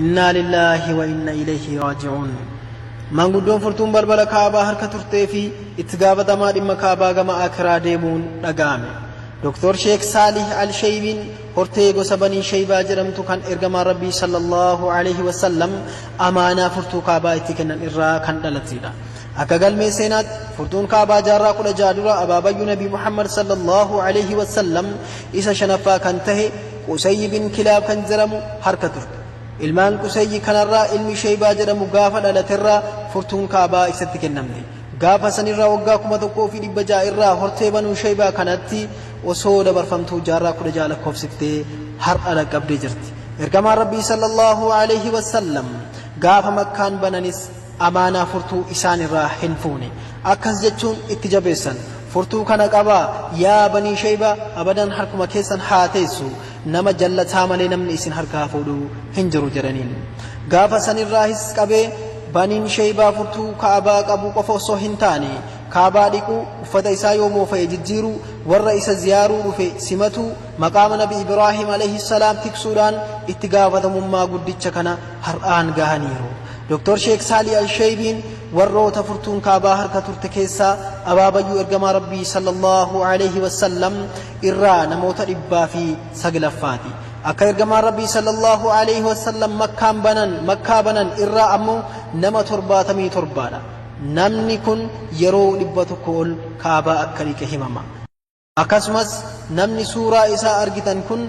إنا لله وإنا إليه راجعون. من قدوم فرتون بلبل كعبة هركة ترتفي اتقابة دمار إما كعبة كما أكرا ديمون رقام. دكتور شيخ صالح الشيبين هرتيغو سبني شيبا جرمتو كان إرقما ربي صلى الله عليه وسلم أمانا فرتو كعبة اتكنا إرا كان دلتينا. أكاقل ميسينات فرتون كعبة جارا قل جادرا أبابي نبي محمد صلى الله عليه وسلم إسا شنفا كان تهي قسي بن كلاب كان جرمو هركة ترتفي. ilmaan qusayyi kanarraa ilmi shaybaa jedhamu gaafa dhalaterraa furtuun kaabaa isatti kennamte. Gaafa sanirraa waggaa 1600 irraa hortee banuu shaybaa kanatti osoo dabarfamtuu jaarraa 16 lakkoofsiftee har'a dhaqqabdee jirti. Ergamaan rabbii sallallahu alayhi wasallam gaafa makkaan bananis amaanaa furtuu isaanirraa hin fuune. Akkas jechuun itti jabeessan furtuu kana qabaa yaa banii shaybaa abadan harkuma keessan haa teessu. nama jallataa malee namni isin harkaa fuudhu hin jiru jedhaniin. Gaafa sanirraahis qabee baniin shaybaa furtuu kaabaa qabu qofa osoo hin taane kaabaa dhiquu uffata isaa yoo moofa'e jijjiiruu warra isa ziyaaruu dhufe simatu maqaama nabi Ibraahim alayhi salaam tiksuudhaan itti gaafatamummaa guddicha kana har'aan gahaniiru. Dr. Sheikh Salih Al-Shaybiin warroota furtuun kaabaa harka turte keessaa abaabayyuu ergamaa rabbii sallallahu alayhi wasallam irraa namoota 109 akka ergamaa rabbii sallallahu alayhi wasallam makkaa banan irraa ammoo nama 77 dha. Namni kun yeroo 100 ol kaabaa akka dhiqe himama. Akkasumas namni suuraa isaa argitan kun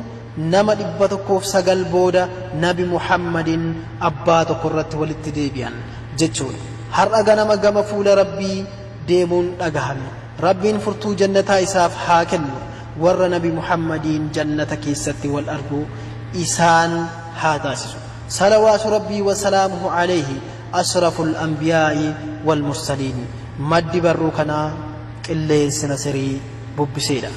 nama 109 booda nabi Muhammadin abbaa tokko irratti walitti deebi'an jechuudha. Har'a ganama gama fuula rabbii deemuun dhagahame. Rabbiin furtuu jannataa isaaf haa kennu. Warra nabi Muhammadin jannata keessatti wal argu isaan haa taasisu. Salawaatu rabbii wa salaamuhu alayhi asraful anbiyaa'i wal mursaliin. Maddi barruu kanaa qilleensi nasirii bubbiseedha.